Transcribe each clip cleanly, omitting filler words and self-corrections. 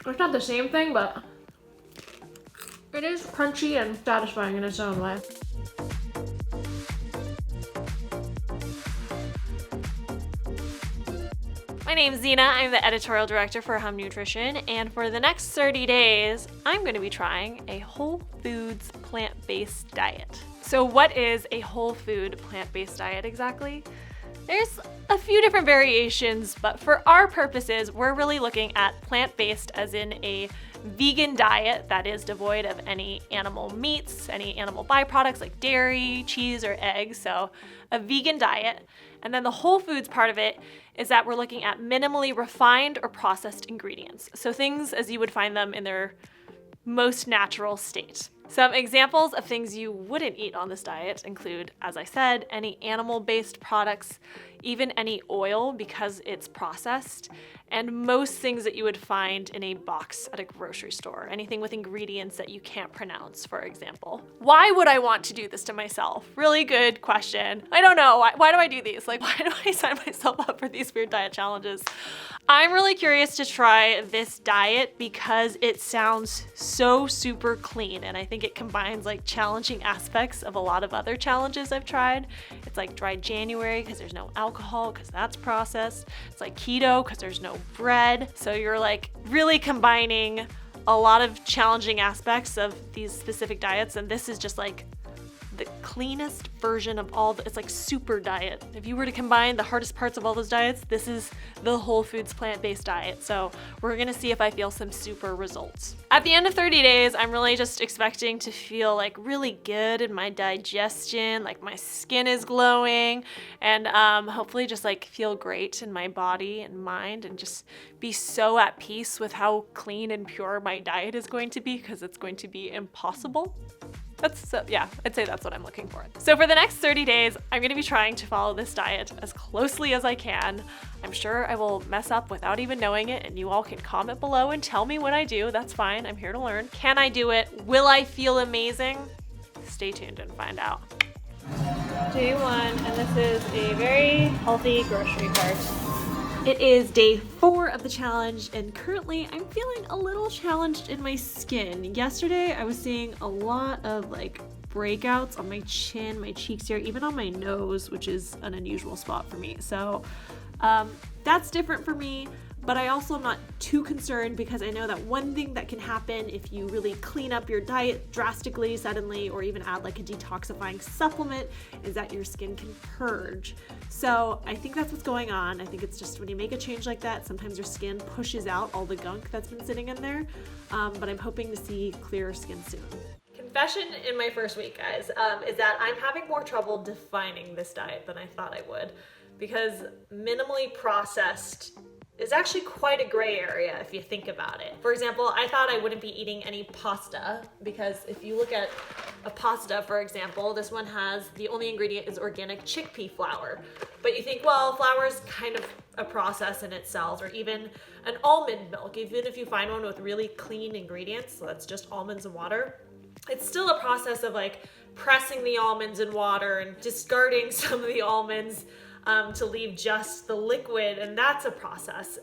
It's not the same thing, but it is crunchy and satisfying in its own way. My name's Zena, I'm the editorial director for Hum Nutrition, and for the next 30 days, I'm going to be trying a whole foods plant-based diet. So what is a whole food plant-based diet exactly? There's a few different variations, but for our purposes, we're really looking at plant-based as in a vegan diet that is devoid of any animal meats, any animal byproducts like dairy, cheese, or eggs, so a vegan diet. And then the whole foods part of it is that we're looking at minimally refined or processed ingredients. So things as you would find them in their most natural state. Some examples of things you wouldn't eat on this diet include, as I said, any animal-based products, even any oil because it's processed, and most things that you would find in a box at a grocery store, anything with ingredients that you can't pronounce, for example. Why would I want to do this to myself? Really good question. I don't know. Why do I do these? Like, why do I sign myself up for these weird diet challenges? I'm really curious to try this diet because it sounds so super clean, and I think it combines like challenging aspects of a lot of other challenges I've tried. It's like dry January because there's no alcohol because that's processed. It's like keto because there's no bread. So you're like really combining a lot of challenging aspects of these specific diets, and this is just like the cleanest version of all it's like super diet. If you were to combine the hardest parts of all those diets, this is the whole foods plant-based diet. So we're gonna see if I feel some super results. At the end of 30 days, I'm really just expecting to feel like really good in my digestion, like my skin is glowing, and hopefully just like feel great in my body and mind, and just be so at peace with how clean and pure my diet is going to be, because it's going to be impossible. I'd say that's what I'm looking for. So for the next 30 days, I'm gonna be trying to follow this diet as closely as I can. I'm sure I will mess up without even knowing it, and you all can comment below and tell me when I do. That's fine, I'm here to learn. Can I do it? Will I feel amazing? Stay tuned and find out. Day one, and this is a very healthy grocery cart. It is day 4 of the challenge, and currently I'm feeling a little challenged in my skin. Yesterday I was seeing a lot of like breakouts on my chin, my cheeks here, even on my nose, which is an unusual spot for me. So that's different for me, but I also am not too concerned because I know that one thing that can happen if you really clean up your diet drastically, suddenly, or even add like a detoxifying supplement, is that your skin can purge. So I think that's what's going on. I think it's just when you make a change like that, sometimes your skin pushes out all the gunk that's been sitting in there, but I'm hoping to see clearer skin soon. Confession in my first week, guys, is that I'm having more trouble defining this diet than I thought I would, because minimally processed is actually quite a gray area if you think about it. For example, I thought I wouldn't be eating any pasta, because if you look at a pasta, for example, this one has, the only ingredient is organic chickpea flour. But you think, well, flour is kind of a process in itself, or even an almond milk, even if you find one with really clean ingredients, so that's just almonds and water, it's still a process of like pressing the almonds in water and discarding some of the almonds to leave just the liquid, and that's a process.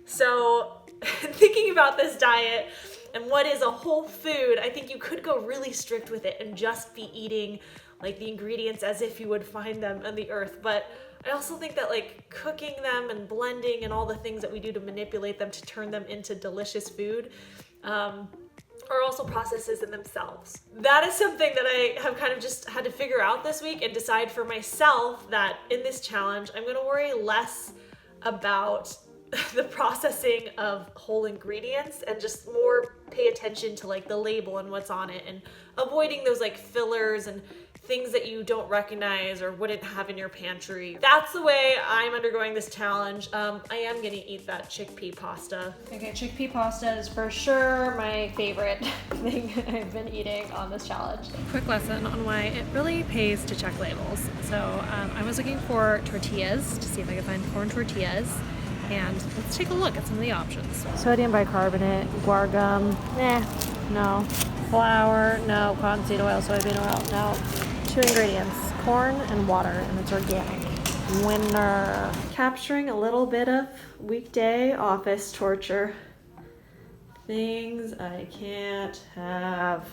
So thinking about this diet and what is a whole food, I think you could go really strict with it and just be eating like the ingredients as if you would find them on the earth. But I also think that like cooking them and blending and all the things that we do to manipulate them to turn them into delicious food are also processes in themselves. That is something that I have kind of just had to figure out this week and decide for myself that in this challenge, I'm gonna worry less about the processing of whole ingredients and just more pay attention to like the label and what's on it, and avoiding those like fillers and things that you don't recognize or wouldn't have in your pantry. That's the way I'm undergoing this challenge. I am gonna eat that chickpea pasta. Okay, chickpea pasta is for sure my favorite thing I've been eating on this challenge. Quick lesson on why it really pays to check labels. So I was looking for tortillas to see if I could find corn tortillas. And let's take a look at some of the options. Sodium bicarbonate, guar gum, no. Flour, no. Cottonseed oil, soybean oil, no. 2 ingredients, corn and water, and it's organic. Winner. Capturing a little bit of weekday office torture. Things I can't have.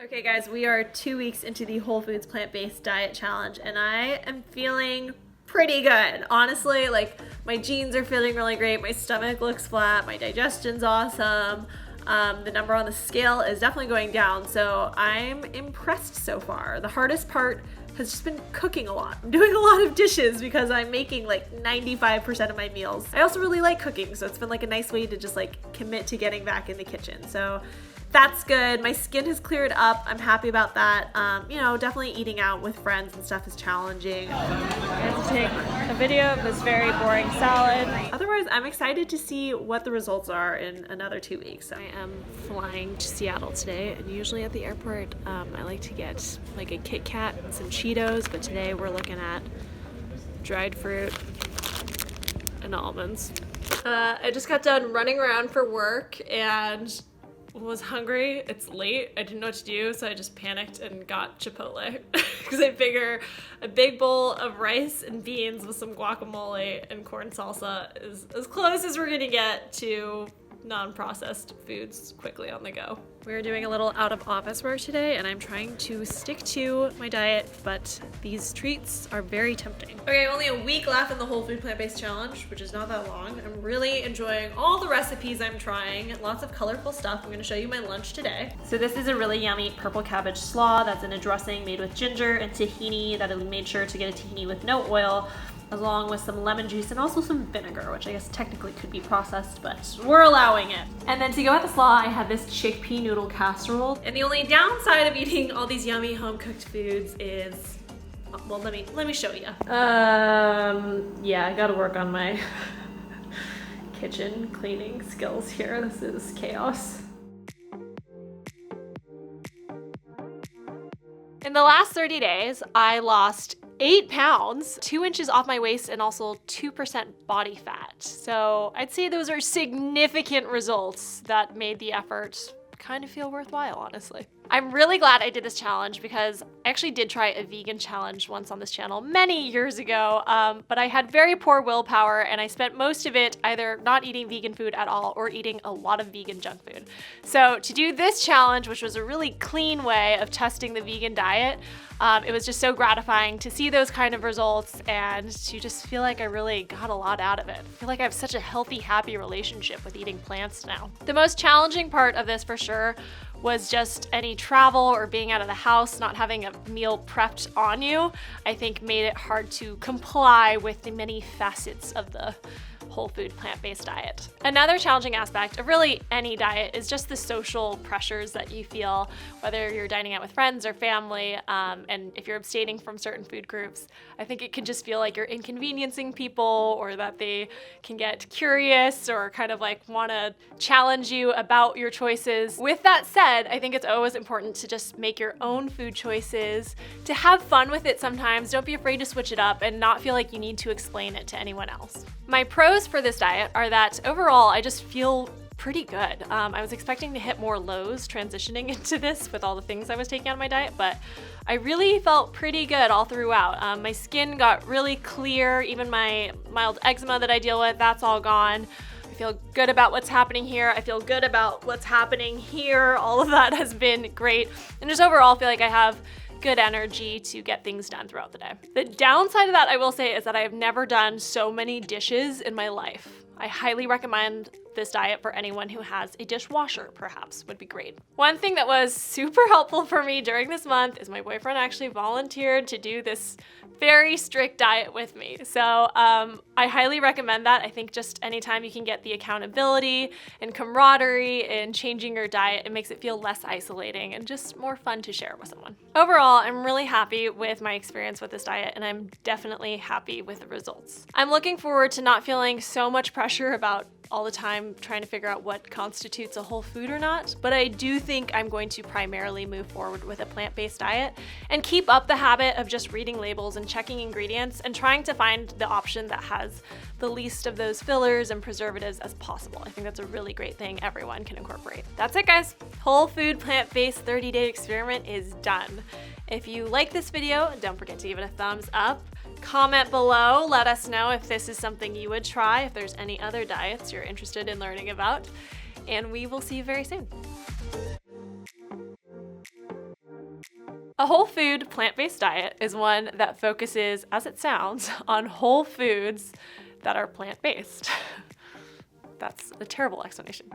Okay guys, we are 2 weeks into the Whole Foods plant-based diet challenge and I am feeling pretty good. Honestly, like my jeans are feeling really great, my stomach looks flat, my digestion's awesome. The number on the scale is definitely going down, so I'm impressed so far. The hardest part has just been cooking a lot. I'm doing a lot of dishes because I'm making like 95% of my meals. I also really like cooking, so it's been like a nice way to just like commit to getting back in the kitchen. So that's good. My skin has cleared up. I'm happy about that. You know, definitely eating out with friends and stuff is challenging. I have to take a video of this very boring salad. Otherwise, I'm excited to see what the results are in another 2 weeks. I am flying to Seattle today, and usually at the airport, I like to get like a Kit Kat and some Cheetos, but today we're looking at dried fruit and almonds. I just got done running around for work and was hungry. It's late. I didn't know what to do, so I just panicked and got Chipotle because I figure a big bowl of rice and beans with some guacamole and corn salsa is as close as we're gonna get to non-processed foods quickly on the go. We're doing a little out of office work today and I'm trying to stick to my diet, but these treats are very tempting. Okay, only a week left in the Whole Food Plant-Based Challenge, which is not that long. I'm really enjoying all the recipes I'm trying. Lots of colorful stuff. I'm gonna show you my lunch today. So this is a really yummy purple cabbage slaw that's in a dressing made with ginger and tahini that I made sure to get a tahini with no oil, along with some lemon juice and also some vinegar, which I guess technically could be processed, but we're allowing it. And then to go with the slaw, I had this chickpea noodle casserole. And the only downside of eating all these yummy home-cooked foods is, well, let me show you. Yeah, I gotta work on my kitchen cleaning skills here. This is chaos. In the last 30 days, I lost 8 pounds, 2 inches off my waist, and also 2% body fat. So I'd say those are significant results that made the effort kind of feel worthwhile, honestly. I'm really glad I did this challenge because I actually did try a vegan challenge once on this channel many years ago, but I had very poor willpower and I spent most of it either not eating vegan food at all or eating a lot of vegan junk food. So to do this challenge, which was a really clean way of testing the vegan diet, it was just so gratifying to see those kind of results and to just feel like I really got a lot out of it. I feel like I have such a healthy, happy relationship with eating plants now. The most challenging part of this for sure was just any travel or being out of the house, not having a meal prepped on you, I think made it hard to comply with the many facets of the whole food plant-based diet. Another challenging aspect of really any diet is just the social pressures that you feel, whether you're dining out with friends or family, and if you're abstaining from certain food groups. I think it can just feel like you're inconveniencing people or that they can get curious or kind of like want to challenge you about your choices. With that said, I think it's always important to just make your own food choices, to have fun with it sometimes. Don't be afraid to switch it up and not feel like you need to explain it to anyone else. My pros for this diet are that overall I just feel pretty good. I was expecting to hit more lows transitioning into this with all the things I was taking out of my diet, but I really felt pretty good all throughout. My skin got really clear, even my mild eczema that I deal with, that's all gone. I feel good about what's happening here. I feel good about what's happening here. All of that has been great. And just overall feel like I have good energy to get things done throughout the day. The downside of that, I will say, is that I have never done so many dishes in my life. I highly recommend this diet for anyone who has a dishwasher, perhaps, would be great. One thing that was super helpful for me during this month is my boyfriend actually volunteered to do this very strict diet with me. So I highly recommend that. I think just anytime you can get the accountability and camaraderie in changing your diet, it makes it feel less isolating and just more fun to share with someone. Overall, I'm really happy with my experience with this diet and I'm definitely happy with the results. I'm looking forward to not feeling so much pressure about all the time trying to figure out what constitutes a whole food or not, but I do think I'm going to primarily move forward with a plant-based diet and keep up the habit of just reading labels and checking ingredients and trying to find the option that has the least of those fillers and preservatives as possible. I think that's a really great thing everyone can incorporate. That's it, guys. Whole food plant-based 30-day experiment is done. If you like this video, don't forget to give it a thumbs up. Comment below, let us know if this is something you would try, if there's any other diets you're interested in learning about, and we will see you very soon. A whole food plant-based diet is one that focuses, as it sounds, on whole foods that are plant-based. That's a terrible explanation.